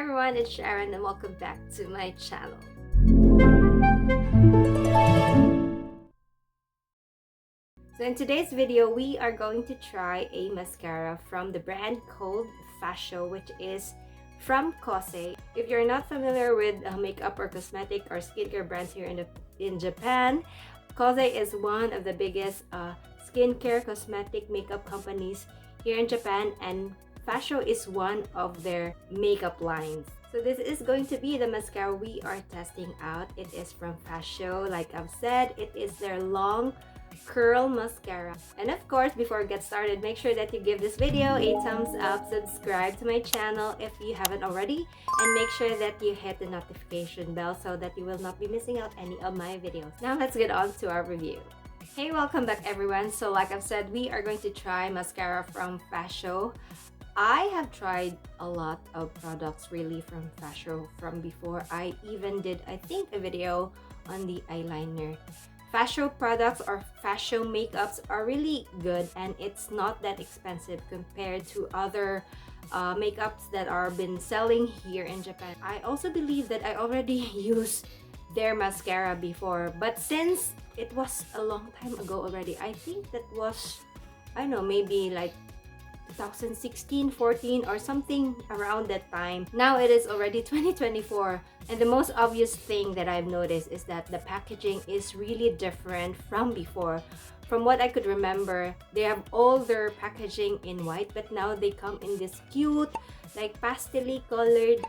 everyone, it's Sharon and welcome back to my channel. So in today's video, we are going to try a mascara from the brand called Fasio, which is from Kose. If you're not familiar with makeup or cosmetic or skincare brands here in Japan, Kose is one of the biggest skincare cosmetic makeup companies here in Japan, and Fasio is one of their makeup lines. So this is going to be the mascara we are testing out. It is from Fasio. Like I've said, it is their long curl mascara. And of course, before we get started, make sure that you give this video a thumbs up, subscribe to my channel if you haven't already, and make sure that you hit the notification bell so that you will not be missing out any of my videos. Now let's get on to our review. Hey, welcome back everyone. So like I've said, we are going to try mascara from Fasio. I have tried a lot of products really from Fasio from before. I even did, I think, a video on the eyeliner. Fasio products or Fasio makeups are really good, and it's not that expensive compared to other makeups that are been selling here in Japan. I also believe that I already used their mascara before, but since it was a long time ago already, I think that was, I don't know, maybe like 2016, 14 or something around that time. Now it is already 2024, and the most obvious thing that I've noticed is that the packaging is really different from before. From what I could remember, they have all their packaging in white, but now they come in this cute, like pastel colored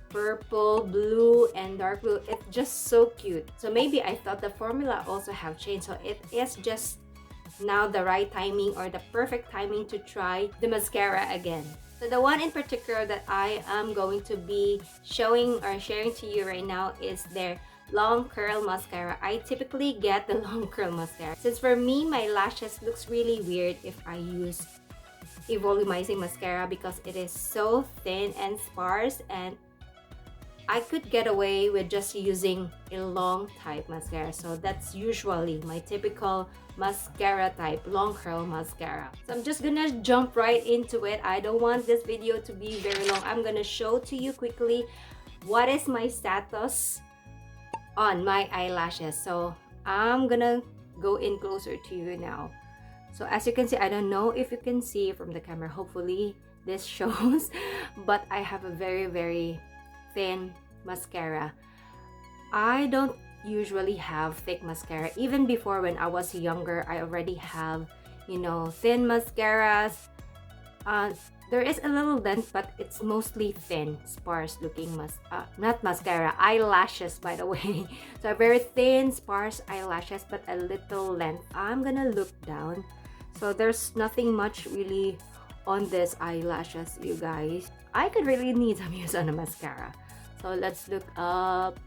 purple, blue, and dark blue. It's just so cute. So maybe I thought the formula also have changed, so it is just now the right timing or the perfect timing to try the mascara again. So the one in particular that I am going to be showing or sharing to you right now is their long curl mascara. I typically get the long curl mascara since for me my lashes looks really weird if I use a volumizing mascara because it is so thin and sparse, and I could get away with just using a long type mascara. So that's usually my typical mascara type, long curl mascara. So I'm just gonna jump right into it. I don't want this video to be very long. I'm gonna show to you quickly what is my status on my eyelashes. So I'm gonna go in closer to you now. So as you can see, I don't know if you can see from the camera, hopefully this shows, but I have a very thin mascara. I don't usually have thick mascara. Even before, when I was younger, I already have, you know, thin mascaras. There is a little length, but it's mostly thin, sparse looking not mascara, eyelashes, by the way. So very thin, sparse eyelashes, but a little length. I'm gonna look down. So there's nothing much really on this eyelashes, you guys. I could really need some use on a mascara. So let's look up.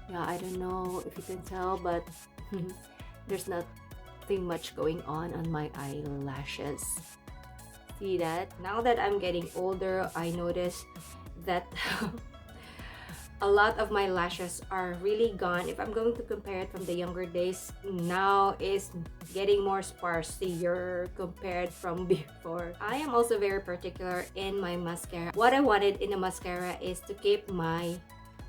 Yeah, I don't know if you can tell, but there's nothing much going on my eyelashes. See that? Now that I'm getting older, I noticed that a lot of my lashes are really gone. If I'm going to compare it from the younger days, now is getting more sparsier compared from before. I am also very particular in my mascara. What I wanted in a mascara is to keep my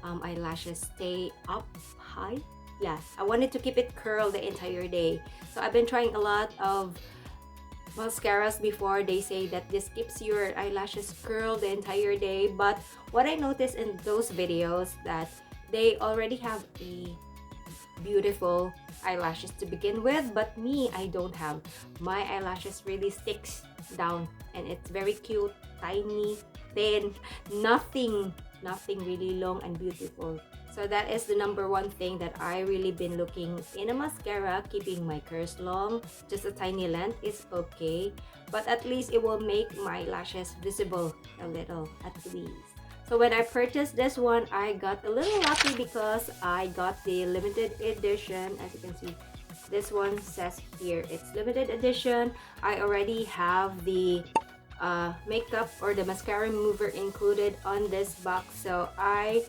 eyelashes stay up high. Yes, I wanted to keep it curled the entire day. So I've been trying a lot of mascaras before. They say that this keeps your eyelashes curled the entire day, but what I noticed in those videos that they already have a beautiful eyelashes to begin with, but me, I don't have. My eyelashes really sticks down, and it's very cute, tiny, thin, nothing really long and beautiful. So that is the number one thing that I really been looking in a mascara. Keeping my curls long, just a tiny length is okay, but at least it will make my lashes visible a little at least. So when I purchased this one, I got a little lucky because I got the limited edition. As you can see, this one says here it's limited edition. I already have the makeup or the mascara remover included on this box, so I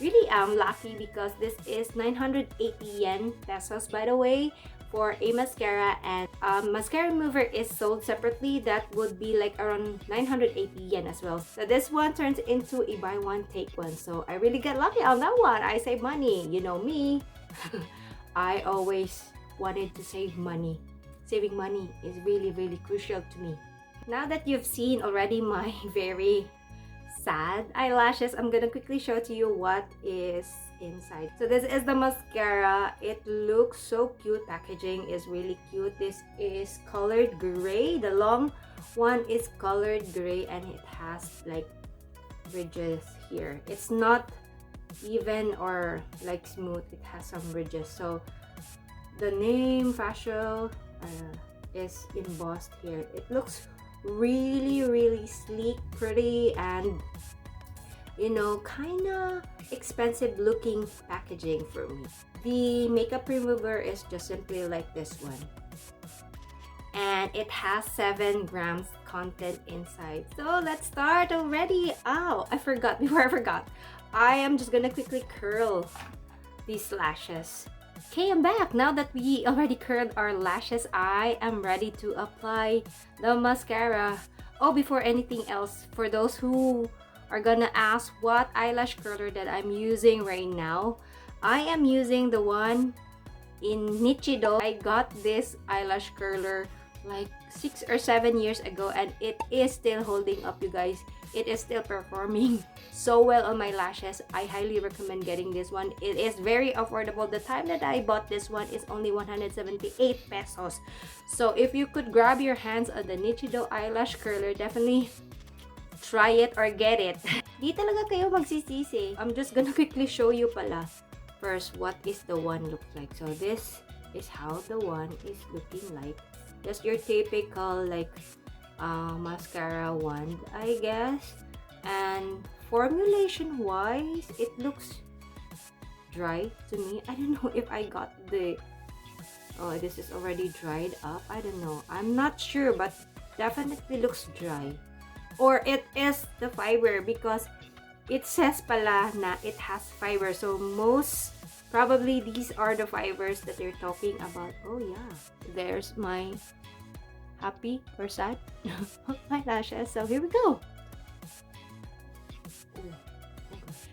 really am lucky because this is 980 yen pesos, by the way, for a mascara, and mascara remover is sold separately. That would be like around 980 yen as well. So this one turns into a buy one take one, so I really get lucky on that one. I save money, you know me. I always wanted to save money. Saving money is really crucial to me. Now that you've seen already my very sad eyelashes, I'm gonna quickly show to you what is inside. So this is the mascara. It looks so cute. Packaging is really cute. This is colored gray. The long one is colored gray, and it has like ridges here. It's not even or like smooth. It has some ridges. So the name Fasio is embossed here. It looks really sleek, pretty, and you know, kind of expensive looking packaging for me. The makeup remover is just simply like this one, and it has 7 grams content inside. So let's start already. Oh, I forgot. Before I forgot, I am just gonna quickly curl these lashes. Okay, I'm back. Now that we already curled our lashes, I am ready to apply the mascara. Oh, before anything else, for those who are gonna ask what eyelash curler that I'm using right now, I am using the one in Nichido. I got this eyelash curler like 6 or 7 years ago, and it is still holding up, you guys. It is still performing so well on my lashes. I highly recommend getting this one. It is very affordable. The time that I bought this one is only 178 pesos. So if you could grab your hands on the Nichido eyelash curler, definitely try it or get it. Di talaga kayo magsisisi. I'm just gonna quickly show you pala first what is the one look like. So this is how the one is looking like. Just your typical like mascara wand, I guess. And formulation wise, it looks dry to me. I don't know if I got the this is already dried up. I don't know, I'm not sure, but definitely looks dry, or it is the fiber, because it says pala na it has fiber. So most probably these are the fibers that they're talking about. Oh yeah, there's my happy or sad my lashes. So here we go. Oh my gosh.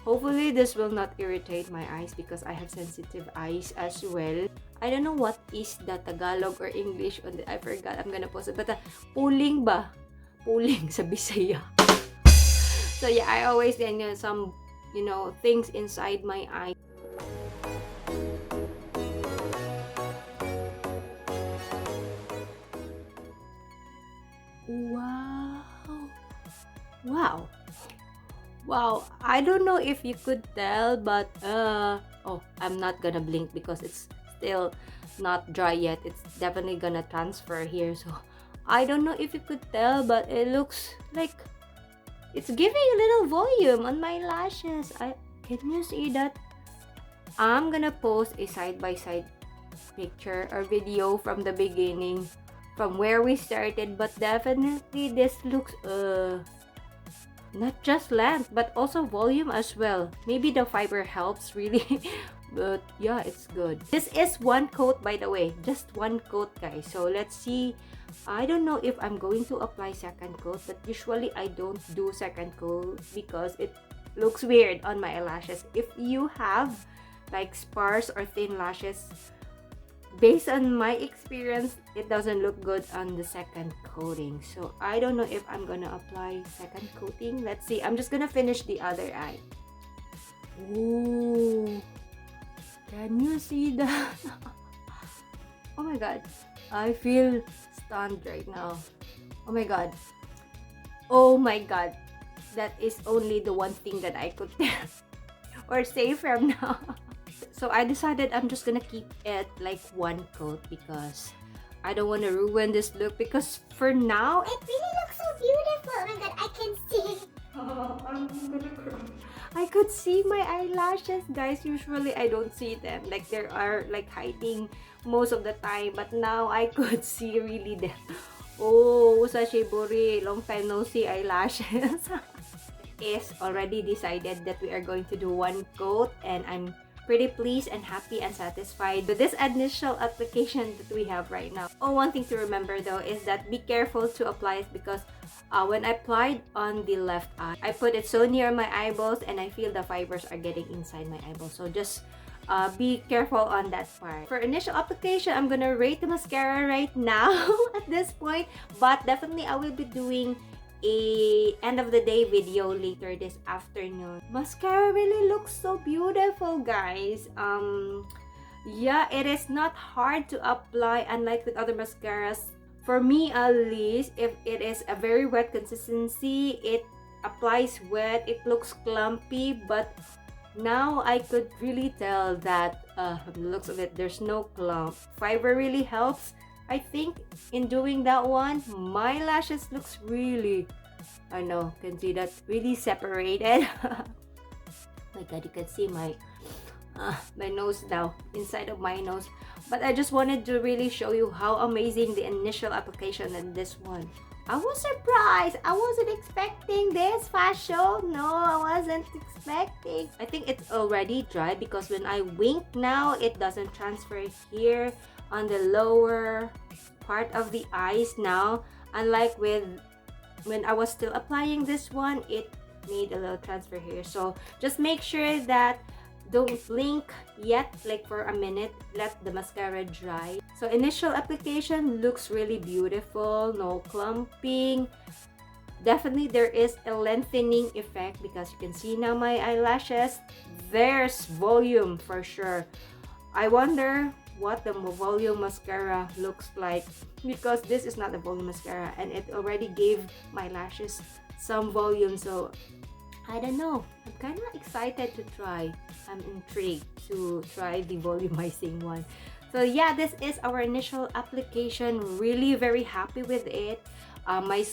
Hopefully this will not irritate my eyes, because I have sensitive eyes as well. I don't know what is the Tagalog or English on the, I forgot. I'm gonna post it, but puling ba? Puling sa Bisaya. So yeah, I always get some, you know, things inside my eye. Wow, I don't know if you could tell, but oh, I'm not gonna blink because it's still not dry yet. It's definitely gonna transfer here. So I don't know if you could tell, but it looks like it's giving a little volume on my lashes. Can you see that? I'm gonna post a side-by-side picture or video from the beginning, from where we started, but definitely this looks not just length but also volume as well. Maybe the fiber helps really. But yeah, it's good. This is one coat, by the way, just one coat, guys. So let's see. I don't know if I'm going to apply second coat, but usually I don't do second coat because it looks weird on my eyelashes. If you have like sparse or thin lashes, based on my experience, it doesn't look good on the second coating. So I don't know if I'm gonna apply second coating. Let's see. I'm just gonna finish the other eye. Ooh, can you see that? Oh my god, I feel stunned right now. Oh my god. Oh my god. That is only the one thing that I could tell or say from now. So I decided I'm just gonna keep it like one coat because I don't want to ruin this look, because for now It really looks so beautiful. Oh my god, I can see. oh, I'm gonna cry. I could see my eyelashes, guys. Usually I don't see them, like they are like hiding most of the time, but now I could see really them. Oh, Sashibori, long time no see eyelashes. Is already decided that we are going to do one coat, and I'm pretty pleased and happy and satisfied with this initial application that we have right now. Oh, one thing to remember though is that be careful to apply it because when I applied on the left eye, I put it so near my eyeballs and I feel the fibers are getting inside my eyeballs. So just be careful on that part. For initial application, I'm gonna rate the mascara right now at this point, but definitely I will be doing a end of the day video later this afternoon. Mascara really looks so beautiful, guys. Yeah, it is not hard to apply, unlike with other mascaras. For me at least, if it is a very wet consistency, it applies wet, it looks clumpy, but now I could really tell that from the looks of it, there's no clump. Fiber really helps, I think, in doing that one. My lashes looks really, I know, can see that, really separated. My god, you can see my nose now, inside of my nose. But I just wanted to really show you how amazing the initial application in this one. I was surprised. I wasn't expecting this, Fasio. No, I wasn't expecting. I think it's already dry because when I wink now, it doesn't transfer here on the lower part of the eyes now. Unlike with when I was still applying this one, it made a little transfer here. So just make sure that don't blink yet, like for a minute. Let the mascara dry. So initial application looks really beautiful, no clumping. Definitely there is a lengthening effect because you can see now my eyelashes. There's volume for sure. I wonder what the volume mascara looks like because this is not a volume mascara and it already gave my lashes some volume. So I don't know. I'm kind of excited to try. I'm intrigued to try the volumizing one. So yeah, this is our initial application. Really very happy with it. My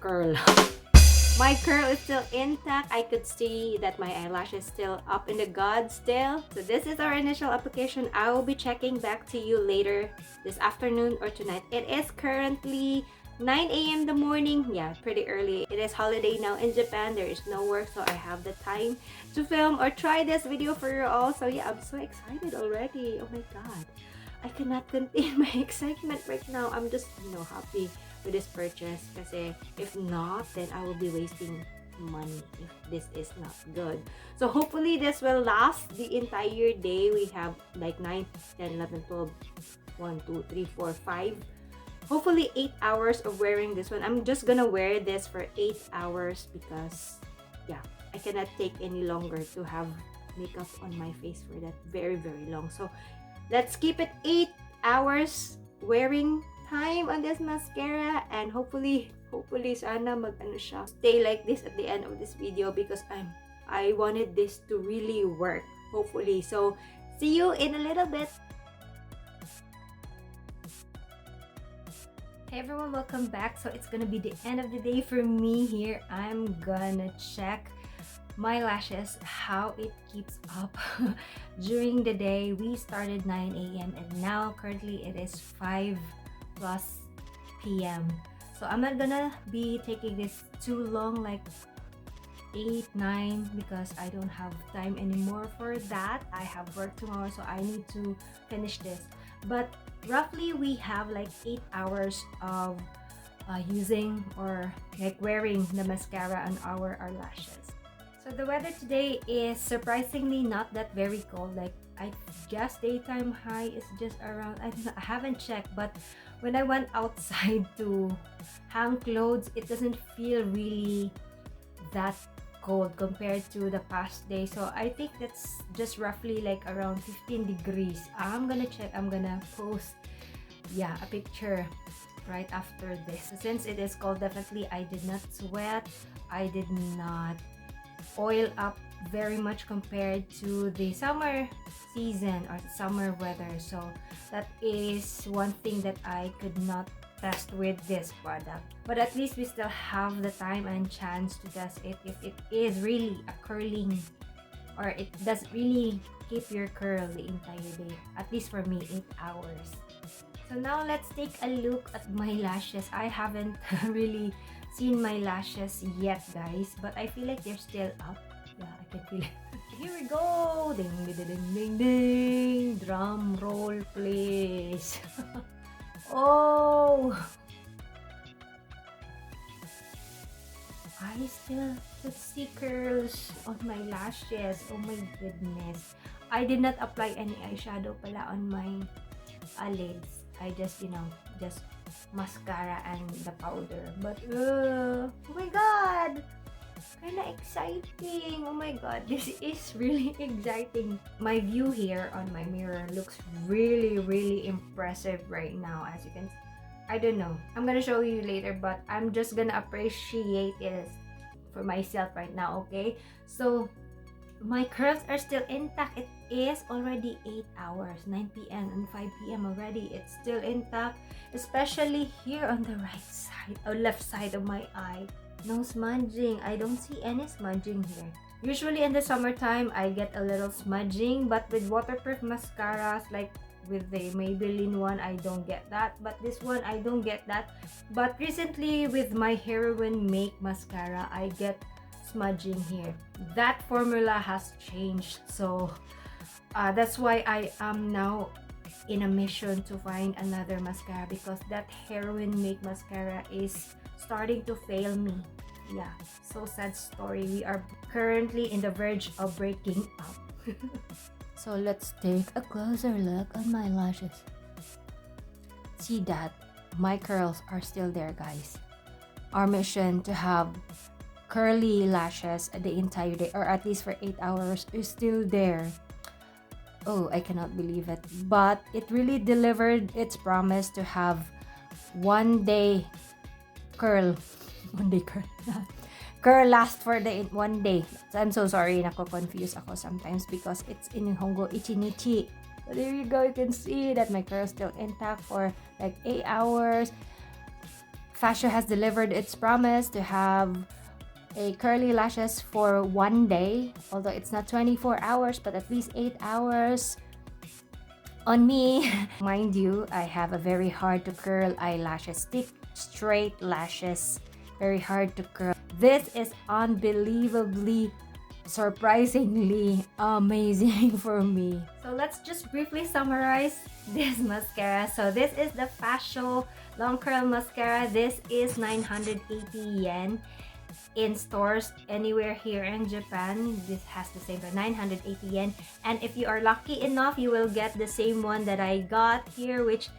curl. My curl is still intact. I could see that my eyelash is still up in the god still. So this is our initial application. I will be checking back to you later this afternoon or tonight. It is currently 9 a.m. in the morning. Yeah, pretty early. It is holiday now in Japan. There is no work, so I have the time to film or try this video for you all. So yeah, I'm so excited already. Oh my god, I cannot contain my excitement right now. I'm just, happy with this purchase kasi if not, then I will be wasting money if this is not good. So hopefully this will last the entire day. We have like 9, 10, 11, 12, 1, 2, 3, 4, 5, hopefully 8 hours of wearing this one. I'm just gonna wear this for 8 hours because yeah, I cannot take any longer to have makeup on my face for that very long. So let's keep it 8 hours wearing time on this mascara, and hopefully sana siya stay like this at the end of this video because I wanted this to really work, hopefully. So see you in a little bit. Hey everyone, welcome back. So it's gonna be the end of the day for me here. I'm gonna check my lashes, how it keeps up during the day. We started 9 a.m. and now currently it is 5+ p.m. So I'm not gonna be taking this too long, like 8, 9, because I don't have time anymore for that. I have work tomorrow, so I need to finish this. But roughly we have like 8 hours of using or like wearing the mascara on our lashes. So the weather today is surprisingly not that very cold. Like I guess daytime high is just around, I haven't checked, but when I went outside to hang clothes, it doesn't feel really that cold compared to the past day. So I think that's just roughly like around 15 degrees. I'm gonna check. I'm gonna post a picture right after this. So since it is cold, definitely I did not sweat. I did not oil up very much compared to the summer season or the summer weather. So that is one thing that I could not test with this product, but at least we still have the time and chance to test it if it is really a curling or it does really keep your curl the entire day, at least for me 8 hours. So now let's take a look at my lashes. I haven't really seen my lashes yet, guys, but I feel like they're still up. Yeah, I can feel it. Here we go! Ding, ding, ding, ding, ding! Drum roll, please! Oh! I still could see curls on my lashes. Oh my goodness. I did not apply any eyeshadow pala on my lids. I just, just mascara and the powder. But, oh my god! Kinda exciting. Oh my god, this is really exciting. My view here on my mirror looks really, really impressive right now. As you can see, I don't know. I'm gonna show you later, but I'm just gonna appreciate it for myself right now, okay? So, my curls are still intact. It is already 8 hours, 9 p.m. and 5 p.m. already. It's still intact, especially here on the right side or left side of my eye. No smudging. I don't see any smudging here. Usually in the summertime, I get a little smudging, but with waterproof mascaras like with the Maybelline one, I don't get that. But this one, I don't get that. But recently with my Heroin Make mascara, I get smudging here. That formula has changed, so that's why I am now in a mission to find another mascara because that Heroin Make mascara is starting to fail me. Yeah, so sad story. We are currently in the verge of breaking up. So let's take a closer look on my lashes. See that my curls are still there, guys. Our mission to have curly lashes the entire day, or at least for 8 hours, is still there. Oh, I cannot believe it. But it really delivered its promise to have one day curl. One day curl. Curl last for the one day. So I'm so sorry, nako-confuse ako sometimes because it's in Nihongo ichinichi. But there you go, you can see that my curl is still intact for like 8 hours. Fasio has delivered its promise to have a curly lashes for one day, although it's not 24 hours, but at least 8 hours on me. Mind you, I have a very hard to curl eyelashes, thick, straight lashes, very hard to curl. This is unbelievably, surprisingly amazing for me. So let's just briefly summarize this mascara. So this is the Fasio Long Curl Mascara. This is 980 yen. In stores anywhere here in Japan, this has the same for 980 yen. And if you are lucky enough, you will get the same one that I got here, which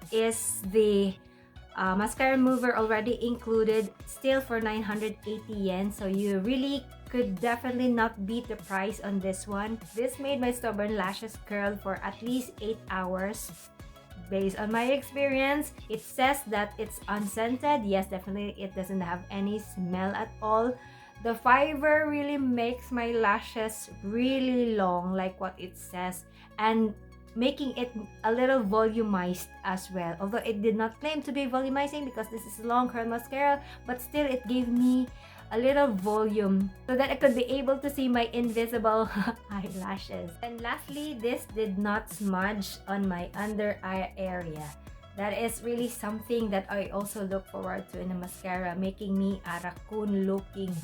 is the mascara remover already included, still for 980 yen. So you really could definitely not beat the price on this one. This made my stubborn lashes curl for at least 8 hours. Based on my experience, it says that it's unscented. Yes, definitely it doesn't have any smell at all. The fiber really makes my lashes really long, like what it says, and making it a little volumized as well. Although it did not claim to be volumizing because this is long curl mascara, but still it gave me a little volume so that I could be able to see my invisible eyelashes. And lastly, this did not smudge on my under eye area. That is really something that I also look forward to in a mascara, making me a raccoon looking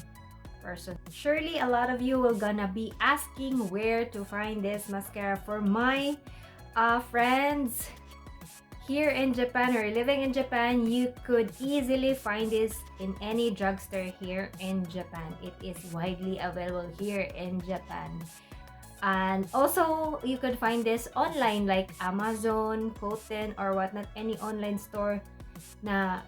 person. Surely a lot of you will gonna be asking where to find this mascara. For my friends here in Japan or living in Japan, you could easily find this in any drugstore here in Japan. It is widely available here in Japan. And also, you could find this online like Amazon, WHITEN, or whatnot, any online store na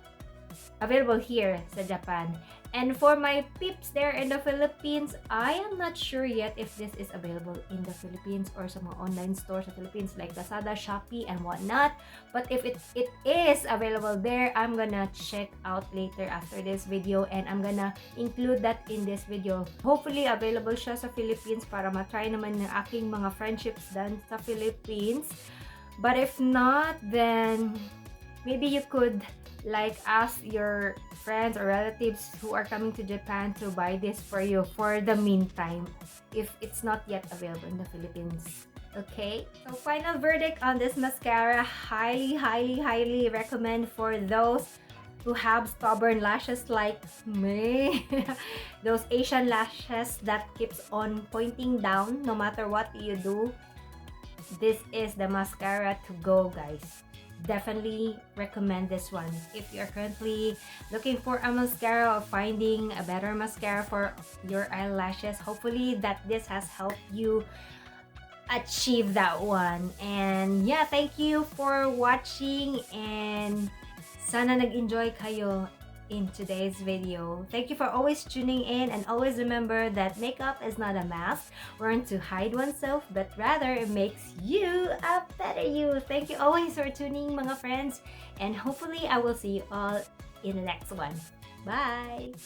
available here sa Japan. And for my peeps there in the Philippines, I am not sure yet if this is available in the Philippines or some online stores in the Philippines like Lazada, Shopee, and whatnot. But if it is available there, I'm gonna check out later after this video, and I'm gonna include that in this video. Hopefully, available siya sa Philippines para matry naman ng aking mga friendships dun sa Philippines. But if not, then maybe you could like ask your friends or relatives who are coming to Japan to buy this for you for the meantime if it's not yet available in the Philippines. Okay, so final verdict on this mascara: highly recommend for those who have stubborn lashes like me, those Asian lashes that keeps on pointing down no matter what you do, this is the mascara to go, guys. Definitely recommend this one. If you're currently looking for a mascara or finding a better mascara for your eyelashes, hopefully that this has helped you achieve that one. And yeah, thank you for watching, and sana nag-enjoy kayo in today's video. Thank you for always tuning in, and always remember that makeup is not a mask worn to hide oneself, but rather it makes you a better you. Thank you always for tuning, mga friends, and hopefully I will see you all in the next one. Bye!